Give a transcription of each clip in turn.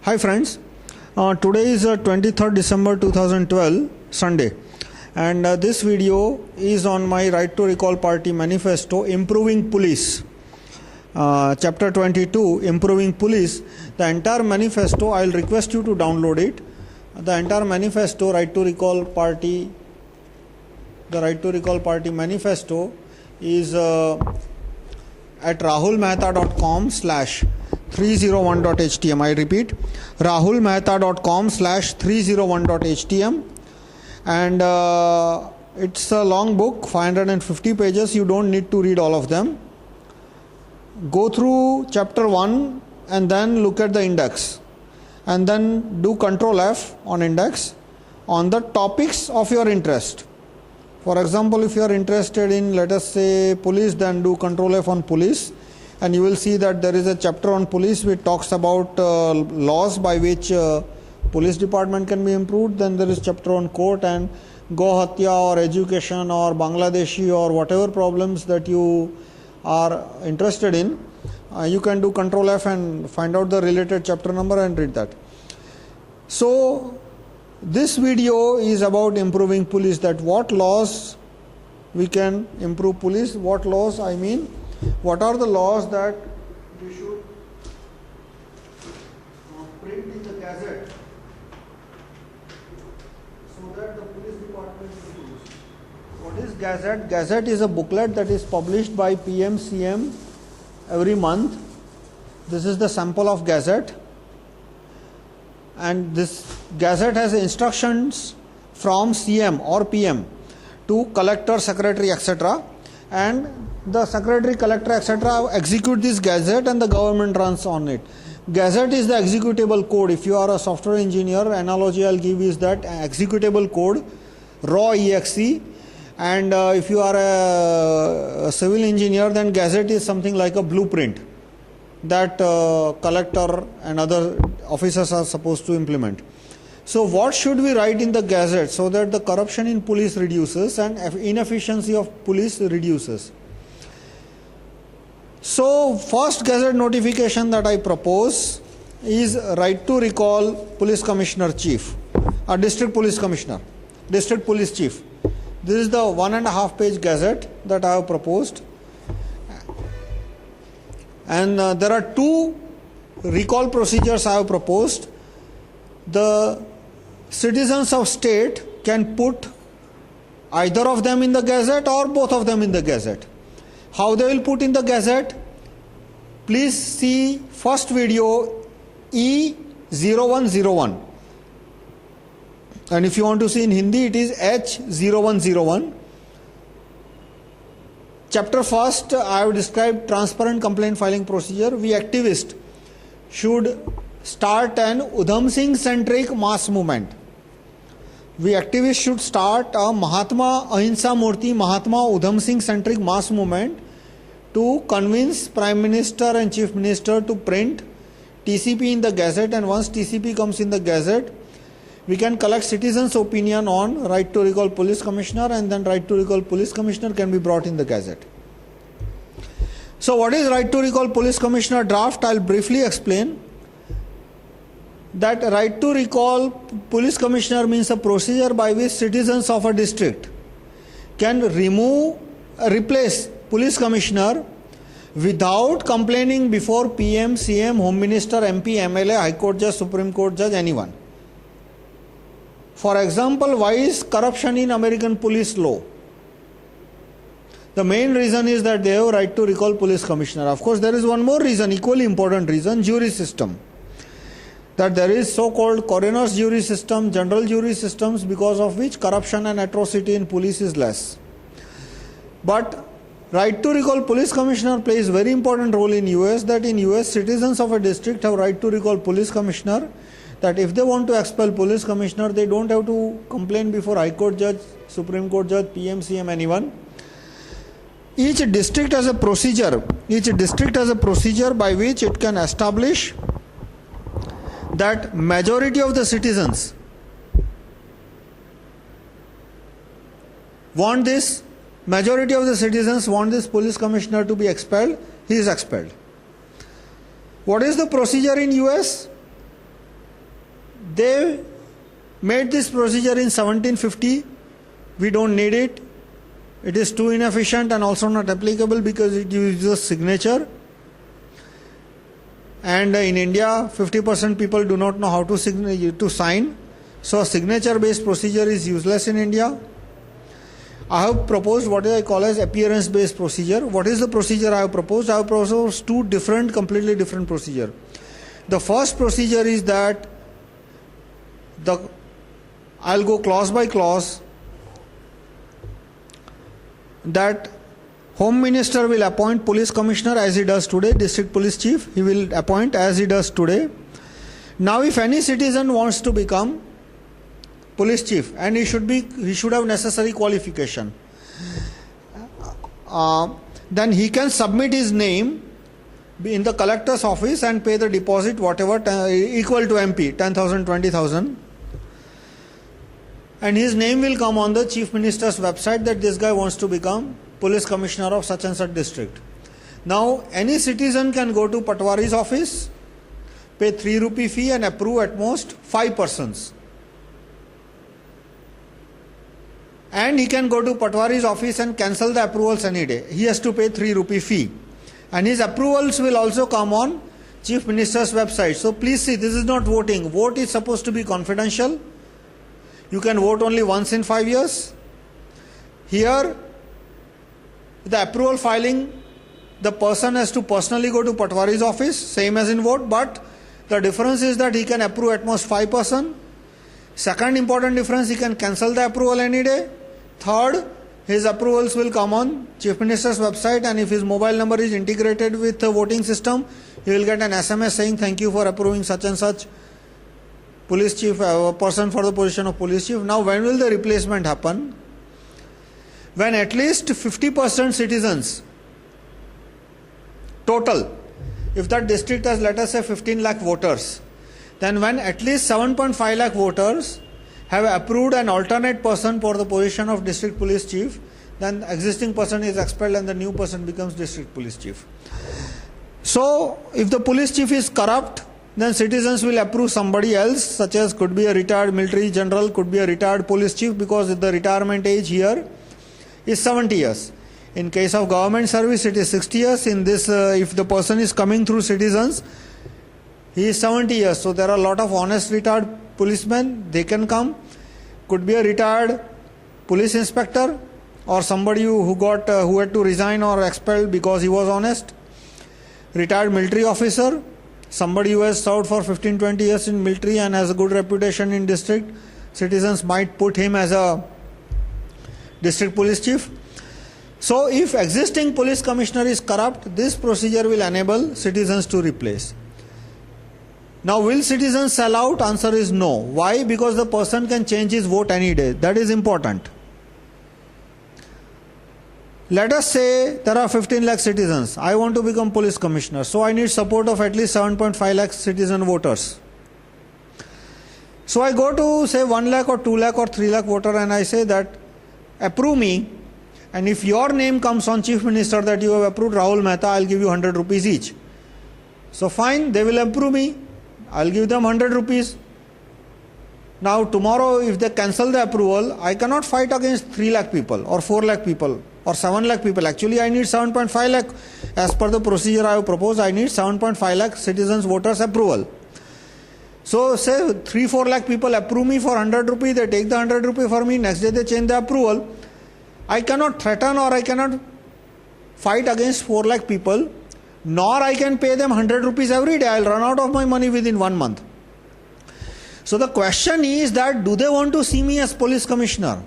Hi friends, today is 23rd December 2012, Sunday, and this video is on my Right to Recall Party manifesto, Improving Police, chapter 22, Improving Police. The entire manifesto, I'll request you to download it. The entire manifesto, Right to Recall Party, the Right to Recall Party manifesto is at rahulmehta.com/301.htm. I repeat, rahulmehta.com/301.htm, and it's a long book, 550 pages. You don't need to read all of them. Go through chapter 1 and then look at the index, and then do Control F on index on the topics of your interest. For example, if you are interested in, let us say, police, then do Control F on police, and you will see that there is a chapter on police which talks about laws by which police department can be improved. Then there is chapter on court and Go Hatya or education or Bangladeshi or whatever problems that you are interested in. You can do Control F and find out the related chapter number and read that. So this video is about improving police, that what laws we can improve police. What laws I mean, what are the laws that we should print in the Gazette so that the police department improves. What is Gazette? Gazette is a booklet that is published by PM CM every month. This is the sample of Gazette, and this Gazette has instructions from CM or PM to collector, secretary, etc., and the secretary, collector, etc. execute this Gazette and the government runs on it. Gazette is the executable code. If you are a software engineer, analogy I'll give is that executable code, raw exe, and if you are a civil engineer, then Gazette is something like a blueprint that collector and other officers are supposed to implement. So what should we write in the Gazette so that the corruption in police reduces and inefficiency of police reduces? So first Gazette notification that I propose is Right to Recall Police Commissioner Chief, or District Police Commissioner, District Police Chief. This is the 1.5 page Gazette that I have proposed. And there are two recall procedures I have proposed. The citizens of state can put either of them in the Gazette or both of them in the Gazette. How they will put in the Gazette? Please see first video E0101. And if you want to see in Hindi, it is H0101. Chapter first, I have described transparent complaint filing procedure. We activists should start an Udham Singh centric mass movement. We activists should start a Mahatma Ahimsa Murti, Mahatma Udham Singh centric mass movement to convince Prime Minister and Chief Minister to print TCP in the Gazette, and once TCP comes in the Gazette, we can collect citizens' opinion on Right to Recall Police Commissioner, and then Right to Recall Police Commissioner can be brought in the Gazette. So what is Right to Recall Police Commissioner draft? I'll briefly explain. That Right to Recall Police Commissioner means a procedure by which citizens of a district can replace Police Commissioner without complaining before PM, CM, Home Minister, MP, MLA, High Court Judge, Supreme Court Judge, anyone. For example, why is corruption in American police low? The main reason is that they have right to recall police commissioner. Of course, there is one more reason, equally important reason, jury system. That there is so-called coroner's jury system, general jury systems, because of which corruption and atrocity in police is less. But right to recall police commissioner plays very important role in US, that in US citizens of a district have right to recall police commissioner, that if they want to expel police commissioner, they don't have to complain before High Court Judge, Supreme Court Judge, PM, CM, anyone. Each district has a procedure by which it can establish that majority of the citizens want this police commissioner to be expelled, he is expelled. What is the procedure in US? They made this procedure in 1750. We don't need it. It is too inefficient and also not applicable because it uses signature. And in India, 50% people do not know how to sign. So a signature-based procedure is useless in India. I have proposed what I call as appearance-based procedure. What is the procedure I have proposed? I have proposed two completely different procedure. The first procedure is that I'll go clause by clause, that Home Minister will appoint Police Commissioner as he does today, District Police Chief, he will appoint as he does today. Now if any citizen wants to become Police Chief, and he should have necessary qualification, then he can submit his name in the collector's office and pay the deposit whatever equal to MP, 10,000, 20,000. And his name will come on the Chief Minister's website that this guy wants to become Police Commissioner of such and such district. Now any citizen can go to Patwari's office, pay 3 rupee fee and approve at most 5 persons. And he can go to Patwari's office and cancel the approvals any day. He has to pay 3 rupee fee. And his approvals will also come on Chief Minister's website. So please see, this is not voting. Vote is supposed to be confidential. You can vote only once in 5 years. Here, the approval filing, the person has to personally go to Patwari's office, same as in vote, but the difference is that he can approve at most 5 persons. Second important difference, he can cancel the approval any day. Third, his approvals will come on Chief Minister's website, and if his mobile number is integrated with the voting system, he will get an SMS saying thank you for approving such and such police chief, person for the position of police chief. Now when will the replacement happen? When at least 50% citizens total, if that district has, let us say, 15 lakh voters, then when at least 7.5 lakh voters have approved an alternate person for the position of district police chief, then the existing person is expelled and the new person becomes district police chief. So if the police chief is corrupt, then citizens will approve somebody else, such as could be a retired military general, could be a retired police chief, because the retirement age here is 70 years. In case of government service, it is 60 years. In this, if the person is coming through citizens, he is 70 years. So there are a lot of honest retired policemen, they can come. Could be a retired police inspector or somebody who had to resign or expelled because he was honest. Retired military officer, somebody who has served for 15-20 years in military and has a good reputation in district, citizens might put him as a district police chief. So if existing police commissioner is corrupt, this procedure will enable citizens to replace. Now will citizens sell out? Answer is no. Why? Because the person can change his vote any day. That is important. Let us say there are 15 lakh citizens. I want to become police commissioner. So I need support of at least 7.5 lakh citizen voters. So I go to say 1 lakh or 2 lakh or 3 lakh voter and I say that approve me, and if your name comes on Chief Minister that you have approved Rahul Mehta, I'll give you 100 rupees each. So fine, they will approve me. I'll give them 100 rupees. Now tomorrow if they cancel the approval, I cannot fight against 3 lakh people or 4 lakh people or 7 lakh people. Actually I need 7.5 lakh. As per the procedure I have proposed, I need 7.5 lakh citizens voters approval. So say 3-4 lakh people approve me for 100 rupees, they take the 100 rupees for me, next day they change the approval. I cannot threaten or I cannot fight against 4 lakh people, nor I can pay them 100 rupees every day. I will run out of my money within 1 month. So the question is that do they want to see me as police commissioner?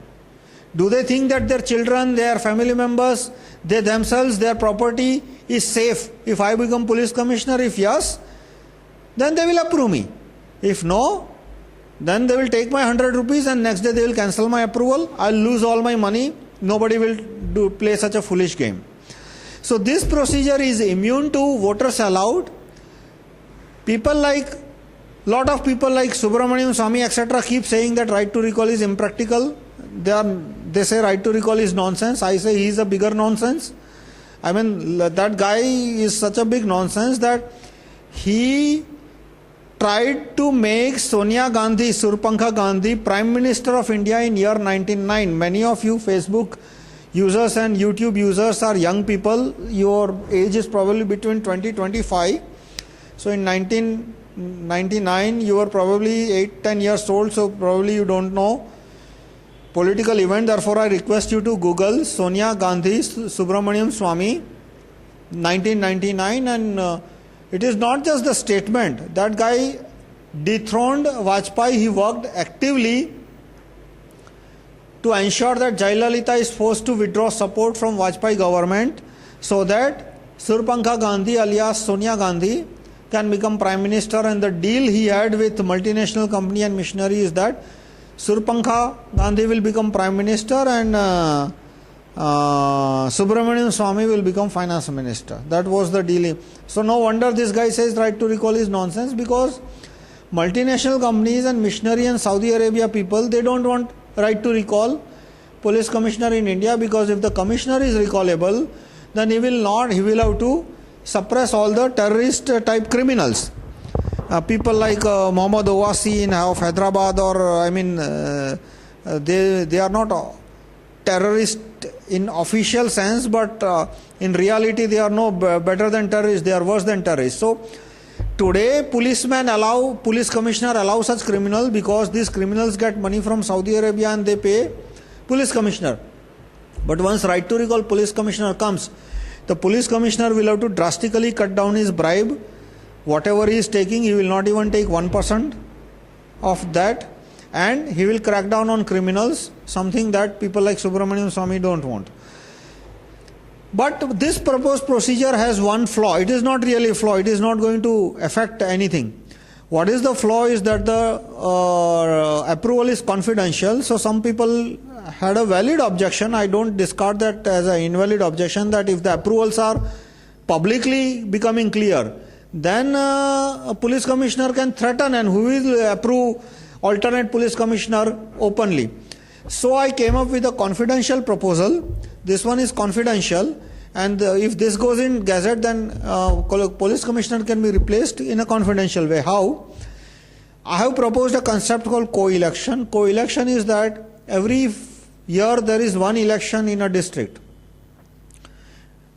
Do they think that their children, their family members, they themselves, their property is safe if I become police commissioner? If yes, then they will approve me. If no, then they will take my 100 rupees and next day they will cancel my approval. I will lose all my money. Nobody will play such a foolish game. So this procedure is immune to voter sellout. Lot of people like Subramaniam Swamy etc. keep saying that right to recall is impractical. They say right to recall is nonsense. I say he is a bigger nonsense. I mean, that guy is such a big nonsense that he tried to make Sonia Gandhi, Surpankha Gandhi, Prime Minister of India in year 1909. Many of you Facebook users and YouTube users are young people. Your age is probably between 20-25. So in 1999, you were probably 8-10 years old, so probably you don't know political event. Therefore, I request you to Google Sonia Gandhi, Subramaniam Swamy, 1999, and it is not just the statement. That guy dethroned Vajpayee. He worked actively to ensure that Jayalalitha is forced to withdraw support from Vajpayee government so that Surpankha Gandhi alias Sonia Gandhi can become Prime Minister. And the deal he had with multinational company and missionary is that Surpankha Gandhi will become Prime Minister and Subramaniam Swamy will become Finance Minister. That was the deal. So no wonder this guy says right to recall is nonsense, because multinational companies and missionary and Saudi Arabia people, they don't want right to recall police commissioner in India, because if the commissioner is recallable, then he will have to suppress all the terrorist type criminals. People like Mohammad Owasi of Hyderabad, or they are not terrorist in official sense, but in reality they are no better than terrorists, they are worse than terrorists. So today police commissioner allow such criminals because these criminals get money from Saudi Arabia and they pay police commissioner. But once right to recall police commissioner comes, the police commissioner will have to drastically cut down his bribe. Whatever he is taking, he will not even take 1% of that, and he will crack down on criminals, something that people like Subramaniam Swamy don't want. But this proposed procedure has one flaw. It is not really a flaw. It is not going to affect anything. What is the flaw is that the approval is confidential. So some people had a valid objection. I don't discard that as an invalid objection, that if the approvals are publicly becoming clear, then a police commissioner can threaten, and who will approve alternate police commissioner openly. So I came up with a confidential proposal. This one is confidential, and if this goes in Gazette, then police commissioner can be replaced in a confidential way. How? I have proposed a concept called co-election. Co-election is that every year there is one election in a district,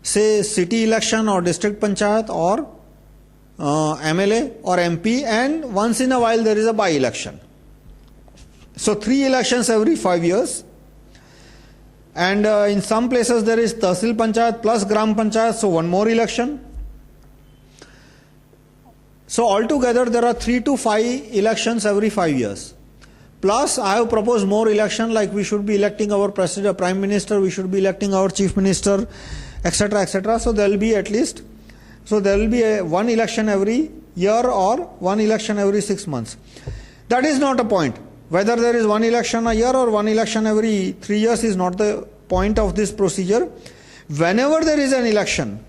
say city election or district panchayat or MLA or MP, and once in a while there is a by-election. So 3 elections every 5 years, and in some places there is Tahsil Panchayat plus Gram Panchayat, so 1 more election. So altogether there are 3 to 5 elections every 5 years. Plus I have proposed more election, like we should be electing our president, prime minister, we should be electing our chief minister, etc., etc. So there will be at least, so there will be one election every year or one election every 6 months. That is not a point. Whether there is one election a year or one election every 3 years is not the point of this procedure. Whenever there is an election,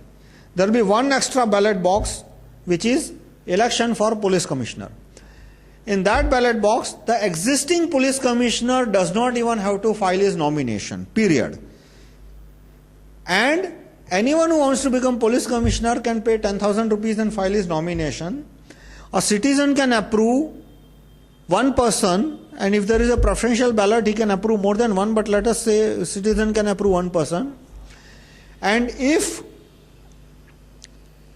there will be one extra ballot box, which is election for police commissioner. In that ballot box, the existing police commissioner does not even have to file his nomination, period. And anyone who wants to become police commissioner can pay 10,000 rupees and file his nomination. A citizen can approve one person, and if there is a preferential ballot, he can approve more than one, but let us say a citizen can approve one person. And if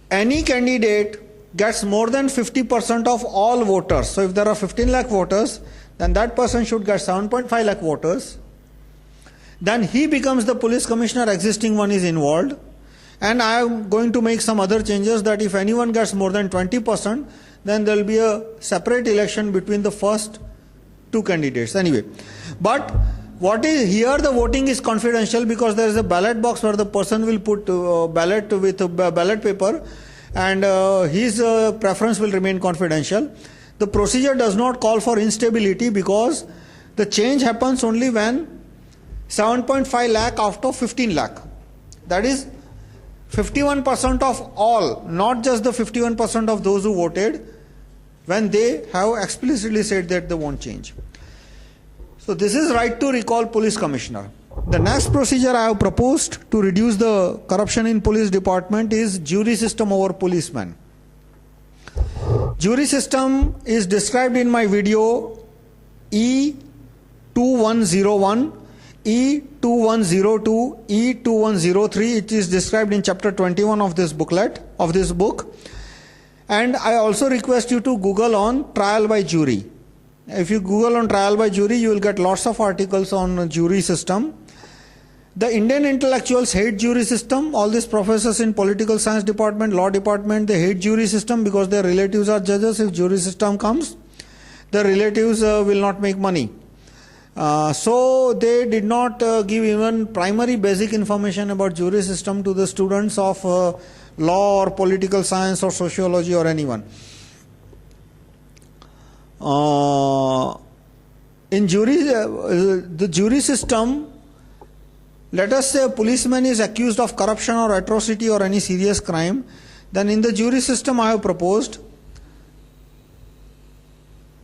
any candidate gets more than 50% of all voters, so if there are 15 lakh voters, then that person should get 7.5 lakh voters. Then he becomes the police commissioner, existing one is involved. And I am going to make some other changes, that if anyone gets more than 20%, then there will be a separate election between the first 2 candidates. Anyway, but what is here, the voting is confidential, because there is a ballot box where the person will put ballot with a ballot paper, and his preference will remain confidential. The procedure does not call for instability, because the change happens only when 7.5 lakh out of 15 lakh. That is 51% of all, not just the 51% of those who voted, when they have explicitly said that they won't change. So this is right to recall police commissioner. The next procedure I have proposed to reduce the corruption in police department is jury system over policemen. Jury system is described in my video E2101, E2102, E2103. It is described in chapter 21 of this booklet, of this book. And I also request you to Google on trial by jury. If you Google on trial by jury, you will get lots of articles on jury system. The Indian intellectuals hate jury system. All these professors in political science department, law department, they hate jury system because their relatives are judges. If jury system comes, their relatives will not make money. So they did not give even primary basic information about jury system to the students of law or political science or sociology or anyone. In jury, the jury system, let us say a policeman is accused of corruption or atrocity or any serious crime, then in the jury system I have proposed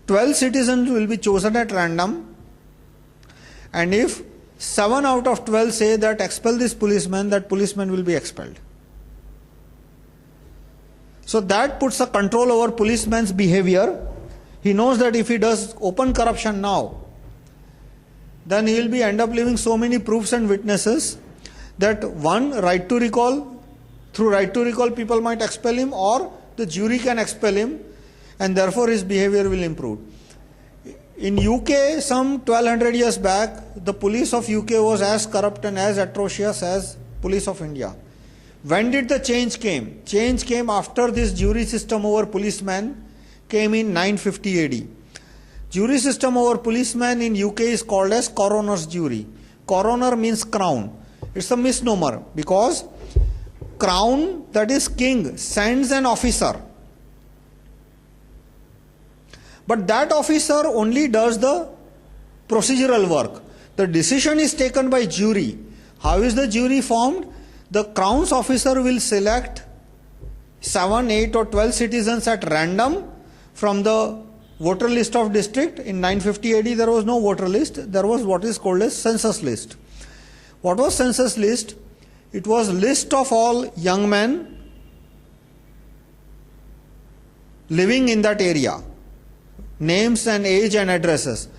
12 citizens will be chosen at random, and if 7 out of 12 say that expel this policeman, that policeman will be expelled. So that puts a control over policeman's behavior. He knows that if he does open corruption now, then he will be end up leaving so many proofs and witnesses that one, right to recall, through right to recall people might expel him, or the jury can expel him, and therefore his behavior will improve. In UK, some 1200 years back, the police of UK was as corrupt and as atrocious as police of India. When did the change came? Change came after this jury system over policemen came in 950 AD. Jury system over policemen in UK is called as coroner's jury. Coroner means crown. It's a misnomer because crown, that is king, sends an officer. But that officer only does the procedural work. The decision is taken by jury. How is the jury formed? The crown's officer will select 7, 8 or 12 citizens at random from the voter list of district. In 950 AD there was no voter list, there was what is called as census list. What was census list? It was list of all young men living in that area, names and age and addresses.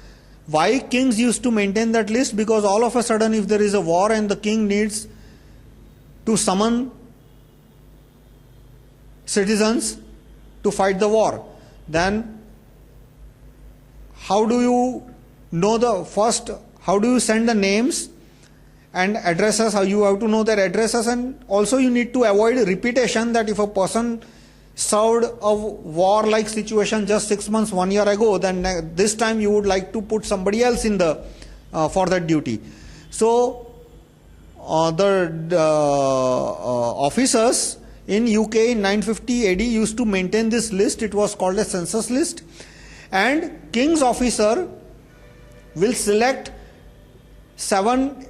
Why kings used to maintain that list? Because all of a sudden if there is a war and the king needs to summon citizens to fight the war, then how do you know the first, how do you send the names and addresses? How you have to know their addresses, and also you need to avoid repetition, that if a person served a war-like situation just 6 months, 1 year ago, then this time you would like to put somebody else in the for that duty. So the officers in UK in 950 AD used to maintain this list. It was called a census list, and king's officer will select 7,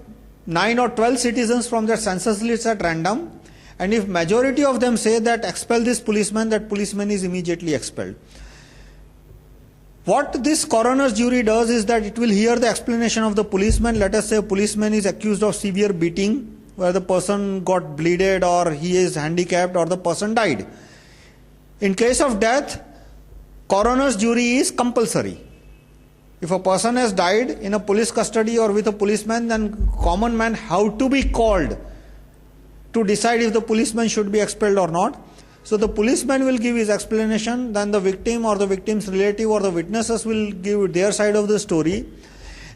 9 or 12 citizens from their census list at random, and if majority of them say that expel this policeman, that policeman is immediately expelled. What this coroner's jury does is that it will hear the explanation of the policeman. Let us say a policeman is accused of severe beating, where the person got bleeded or he is handicapped or the person died. In case of death, coroner's jury is compulsory. If a person has died in a police custody or with a policeman, then common man have to be called to decide if the policeman should be expelled or not. So the policeman will give his explanation, then the victim or the victim's relative or the witnesses will give their side of the story.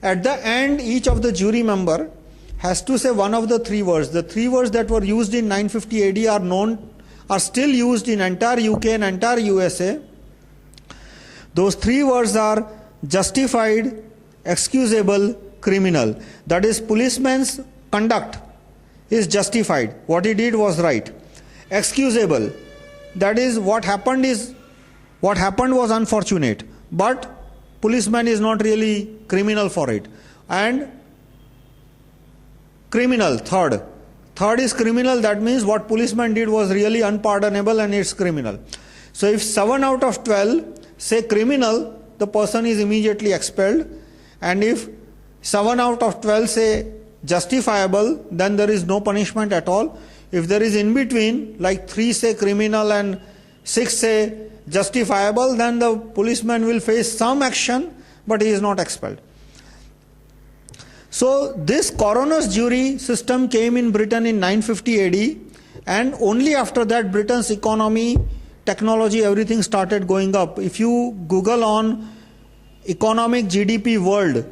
At the end, each of the jury member has to say one of the 3 words. The 3 words that were used in 950 AD are still used in entire UK and entire USA. Those 3 words are justified, excusable, criminal. That is, policeman's conduct is justified. What he did was right. Excusable, that is, what happened was unfortunate, but policeman is not really criminal for it. And criminal, third is criminal. That means what policeman did was really unpardonable and it's criminal. So if 7 out of 12 say criminal, the person is immediately expelled, and if 7 out of 12 say justifiable, then there is no punishment at all. If there is in between, like 3 say criminal and 6 say justifiable, then the policeman will face some action, but he is not expelled. So this coroner's jury system came in Britain in 950 AD, and only after that Britain's economy, technology, everything started going up. If you Google on economic GDP world,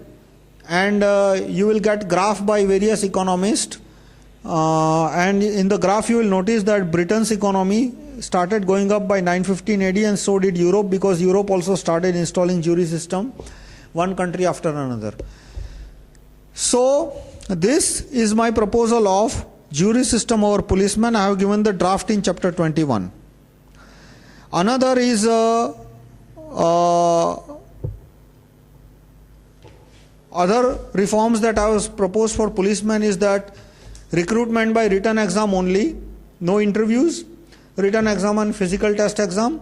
and you will get graph by various economists, and in the graph you will notice that Britain's economy started going up by 915 AD, and so did Europe, because Europe also started installing jury system, one country after another. So this is my proposal of jury system over policeman. I have given the draft in chapter 21. Another is other reforms that I was proposed for policemen is that recruitment by written exam only, no interviews, written exam and physical test exam.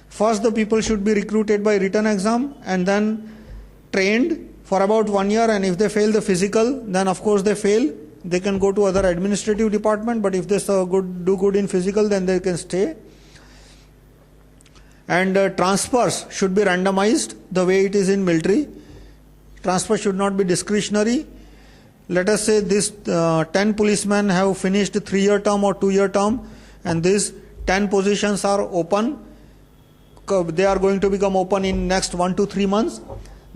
First the people should be recruited by written exam and then trained for about 1 year, and if they fail the physical, then of course they fail. They can go to other administrative department, but if they do good in physical, then they can stay. And transfers should be randomized the way it is in military. Transfer should not be discretionary. Let us say this 10 policemen have finished 3-year term or 2-year term, and these 10 positions are open. They are going to become open in next 1 to 3 months.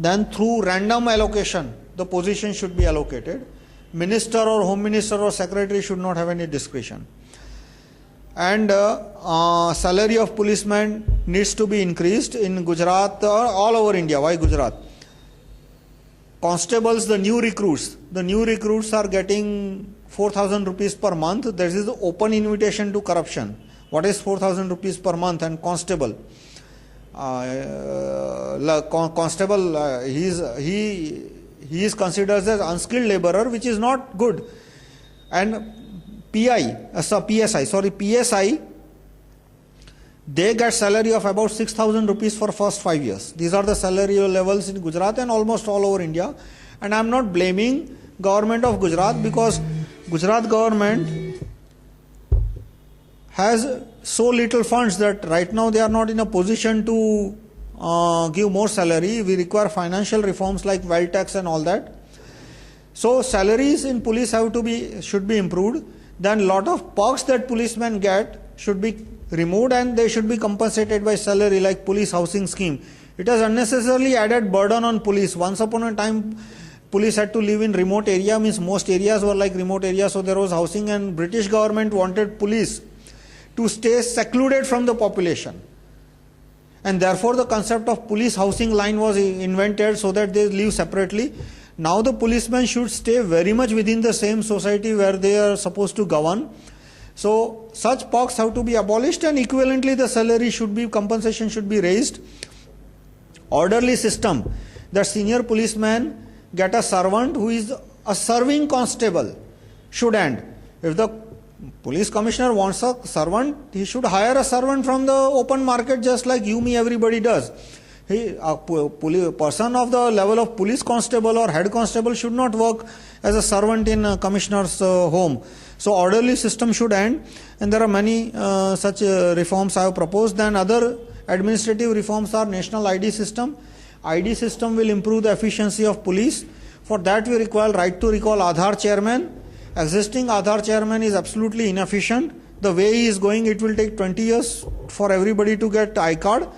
Then through random allocation, the position should be allocated. Minister or Home Minister or Secretary should not have any discretion. And salary of policemen needs to be increased in Gujarat or all over India. Why Gujarat? Constables, the new recruits are getting 4,000 rupees per month. There is an open invitation to corruption. What is 4,000 rupees per month? And constable, he is considered as unskilled laborer, which is not good. And PSI, they get salary of about 6,000 rupees for first 5 years. These are the salary levels in Gujarat and almost all over India. And I am not blaming government of Gujarat, because Gujarat government has so little funds that right now they are not in a position to give more salary. We require financial reforms like wealth tax and all that. So salaries in police should be improved. Then lot of perks that policemen get should be removed, and they should be compensated by salary, like police housing scheme. It has unnecessarily added burden on police. Once upon a time, police had to live in remote area, means most areas were like remote areas, so there was housing, and British government wanted police to stay secluded from the population. And therefore the concept of police housing line was invented so that they live separately. Now the policemen should stay very much within the same society where they are supposed to govern. So such perks have to be abolished, and equivalently the salary compensation should be raised. Orderly system, that senior policeman get a servant who is a serving constable should end. If the police commissioner wants a servant, he should hire a servant from the open market, just like you, me, everybody does. A person of the level of police constable or head constable should not work as a servant in a commissioner's home. So orderly system should end, and there are many such reforms I have proposed. Then other administrative reforms are national ID system. ID system will improve the efficiency of police. For that we require right to recall Aadhaar chairman. Existing Aadhaar chairman is absolutely inefficient. The way he is going, it will take 20 years for everybody to get iCard.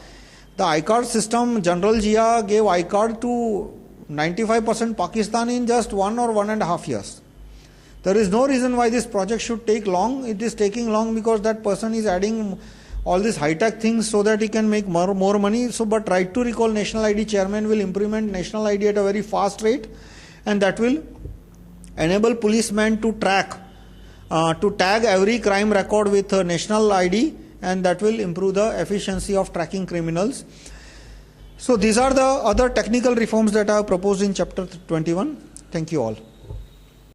The iCard system, General Jia gave iCard to 95% Pakistan in just 1 or 1.5 years. There is no reason why this project should take long. It is taking long because that person is adding all these high-tech things so that he can make more money. So, but right to recall national ID chairman will implement national ID at a very fast rate, and that will enable policemen to tag every crime record with a national ID, and that will improve the efficiency of tracking criminals. So these are the other technical reforms that I have proposed in chapter 21. Thank you all.